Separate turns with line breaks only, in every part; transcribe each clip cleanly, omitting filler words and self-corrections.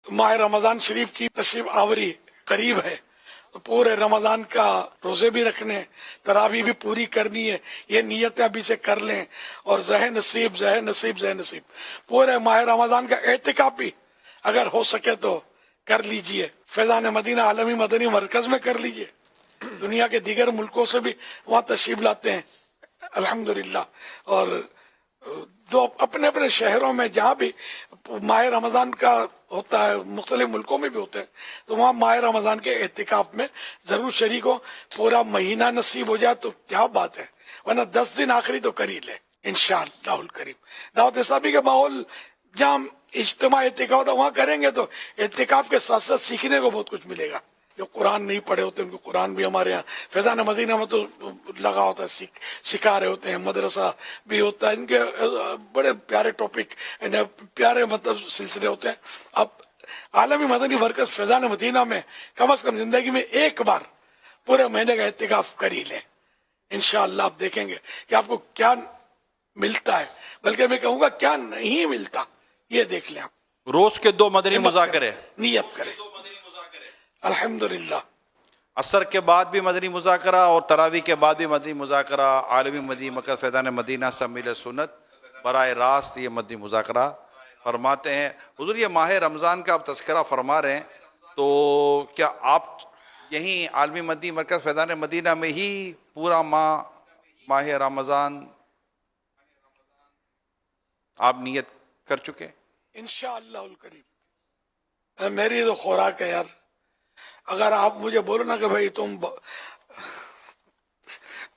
ماہ رمضان شریف کی تشریف آوری قریب ہے تو پورے رمضان کا روزے بھی رکھنے، تراویح بھی پوری کرنی ہے، یہ نیتیں ابھی سے کر لیں، اور زہ نصیب پورے ماہ رمضان کا اعتکاف بھی اگر ہو سکے تو کر لیجئے۔ فیضان مدینہ عالمی مدنی مرکز میں کر لیجئے، دنیا کے دیگر ملکوں سے بھی وہاں تشریف لاتے ہیں الحمدللہ، اور جو اپنے اپنے شہروں میں جہاں بھی ماہ رمضان کا ہوتا ہے، مختلف ملکوں میں بھی ہوتے ہیں، تو وہاں ماہ رمضان کے اعتکاف میں ضرور شریک ہو۔ پورا مہینہ نصیب ہو جائے تو کیا بات ہے، ورنہ 10 دن آخری تو کر ہی لے انشاءاللہ الکریم۔ دعوت اسلامی کے ماحول جہاں اجتماع اعتکاف ہوتا ہے وہاں کریں گے تو اعتکاف کے ساتھ ساتھ سیکھنے کو بہت کچھ ملے گا۔ جو قرآن نہیں پڑھے ہوتے ان کو قرآن بھی ہمارے یہاں فیضان مدینہ میں تو لگا ہوتا ہے، سکھا رہے ہوتے ہیں، مدرسہ بھی ہوتا ہے، ان کے بڑے پیارے ٹاپک، پیارے مطلب سلسلے ہوتے ہیں۔ اب عالمی مدنی مرکز فیضان مدینہ میں کم از کم زندگی میں ایک بار پورے مہینے کا اعتکاف کر ہی لیں، انشاءاللہ آپ دیکھیں گے کہ آپ کو کیا ملتا ہے، بلکہ میں کہوں گا کیا نہیں ملتا، یہ دیکھ لیں آپ۔
روز کے 2 مدنی مذاکرے،
نیت کریں الحمدللہ۔
عصر کے بعد بھی مدنی مذاکرہ اور تراویح کے بعد بھی مدنی مذاکرہ، عالمی مدنی مرکز فیضان مدینہ سے میل سنت براہ راست یہ مدنی مذاکرہ فرماتے ہیں۔ حضور یہ ماہ رمضان کا آپ تذکرہ فرما رہے ہیں، تو کیا آپ یہیں عالمی مدنی مرکز فیضان مدینہ میں ہی پورا ماہ رمضان آپ نیت کر چکے؟
انشاءاللہ الکریم میری تو خوراک ہے یار۔ اگر آپ مجھے بولو نا کہ بھائی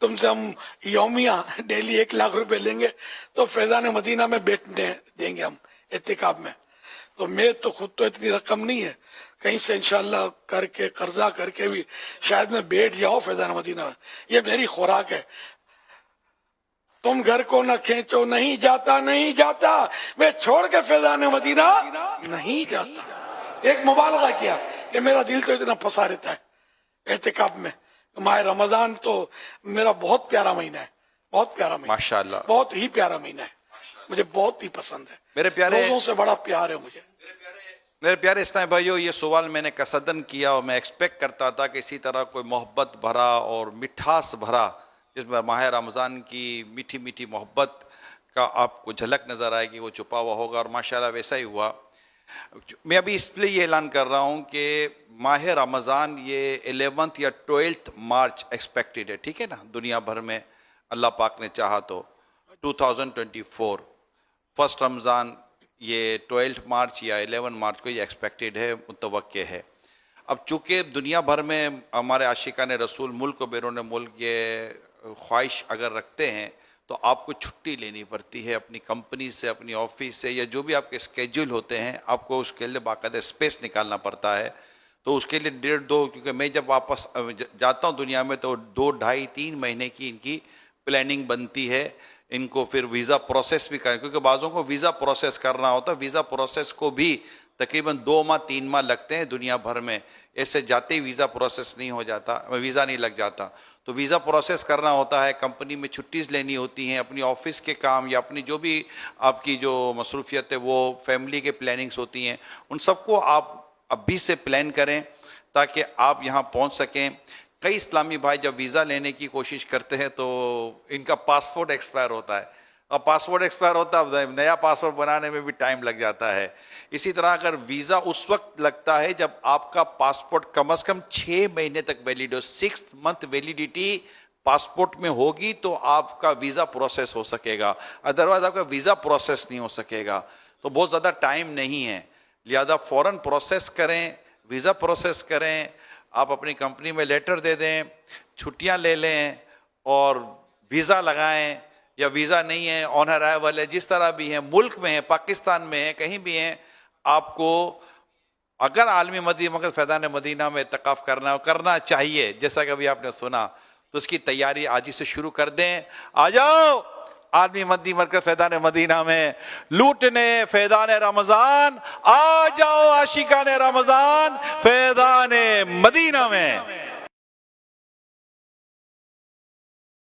تم سے ہم یومیہ ڈیلی 1 لاکھ روپے لیں گے تو فیضان مدینہ میں بیٹھنے دیں گے ہم اعتکاف میں، تو میں تو خود تو اتنی رقم نہیں ہے، کہیں سے انشاءاللہ کر کے قرضہ کر کے بھی شاید میں بیٹھ جاؤ فیضان مدینہ میں، یہ میری خوراک ہے۔ تم گھر کو نہ کھینچو، نہیں جاتا میں چھوڑ کے فیضان مدینہ نہیں جاتا۔ ایک مبالغہ کیا کہ میرا دل تو اتنا پھنسا رہتا ہے اعتکاف میں۔ ماہ رمضان تو میرا بہت پیارا مہینہ ہے، بہت پیارا مہینہ،
ماشاءاللہ
بہت ہی پیارا مہینہ ہے، مجھے بہت ہی پسند ہے،
میرے پیارے
روزوں سے بڑا پیار ہے مجھے۔
میرے پیارے اسلامی بھائیو، یہ سوال میں نے قصدن کیا اور میں ایکسپیکٹ کرتا تھا کہ اسی طرح کوئی محبت بھرا اور مٹھاس بھرا، جس میں ماہ رمضان کی میٹھی میٹھی محبت کا آپ کو جھلک نظر آئے گی، وہ چھپا ہوا ہوگا، اور ماشاءاللہ ویسا ہی ہوا۔ میں ابھی اس لیے یہ اعلان کر رہا ہوں کہ ماہ رمضان یہ 11 یا 12 مارچ ایکسپیکٹڈ ہے، ٹھیک ہے نا، دنیا بھر میں اللہ پاک نے چاہا تو 2024 فرسٹ رمضان یہ 12 مارچ یا 11 مارچ کو یہ ایکسپیکٹڈ ہے، متوقع ہے۔ اب چونکہ دنیا بھر میں ہمارے عاشقان رسول ملک و بیرون ملک یہ خواہش اگر رکھتے ہیں تو آپ کو چھٹی لینی پڑتی ہے اپنی کمپنی سے، اپنی آفس سے، یا جو بھی آپ کے اسکیجول ہوتے ہیں، آپ کو اس کے لیے باقاعدہ اسپیس نکالنا پڑتا ہے۔ تو اس کے لیے 1.5-2، کیونکہ میں جب واپس جاتا ہوں دنیا میں تو 2, 2.5, 3 مہینے کی ان کی پلاننگ بنتی ہے۔ ان کو پھر ویزا پروسیس بھی کریں، کیونکہ بعضوں کو ویزا پروسیس کرنا ہوتا ہے، ویزا پروسیس کو بھی تقریباً 2 ماہ 3 ماہ لگتے ہیں دنیا بھر میں، ایسے جاتے ہی ویزا پروسیس نہیں ہو جاتا، ویزا نہیں لگ جاتا، تو ویزا پروسیس کرنا ہوتا ہے، کمپنی میں چھٹیز لینی ہوتی ہیں، اپنی آفس کے کام یا اپنی جو بھی آپ کی جو مصروفیت ہے، وہ فیملی کے پلاننگز ہوتی ہیں، ان سب کو آپ ابھی سے پلان کریں تاکہ آپ یہاں پہنچ سکیں۔ کئی اسلامی بھائی جب ویزا لینے کی کوشش کرتے ہیں تو ان کا پاسپورٹ ایکسپائر ہوتا ہے، اب پاسپورٹ ایکسپائر ہوتا ہے، نیا پاسپورٹ بنانے میں بھی ٹائم لگ جاتا ہے۔ اسی طرح اگر ویزا اس وقت لگتا ہے جب آپ کا پاسپورٹ کم از کم 6 مہینے تک ویلڈ ہو، 6 منتھ ویلیڈیٹی پاسپورٹ میں ہوگی تو آپ کا ویزا پروسیس ہو سکے گا، ادروائز آپ کا ویزا پروسیس نہیں ہو سکے گا، تو بہت زیادہ ٹائم نہیں ہے، لہذا فوراً پروسیس کریں، ویزا پروسیس کریں، آپ اپنی کمپنی میں لیٹر دے دیں، چھٹیاں لے لیں اور ویزا لگائیں، یا ویزا نہیں ہے آن ارائیول ہے، جس طرح بھی ہیں، ملک میں ہیں، پاکستان میں ہیں، کہیں بھی ہیں، آپ کو اگر عالمی مدینہ مرکز فیضان مدینہ میں اعتکاف کرنا چاہیے، جیسا کہ ابھی آپ نے سنا، تو اس کی تیاری آج ہی سے شروع کر دیں۔ آ جاؤ عالمی مدنی مرکز فیضان مدینہ میں لوٹنے فیضان رمضان، آ جاؤ عاشقان رمضان فیضان مدینہ میں۔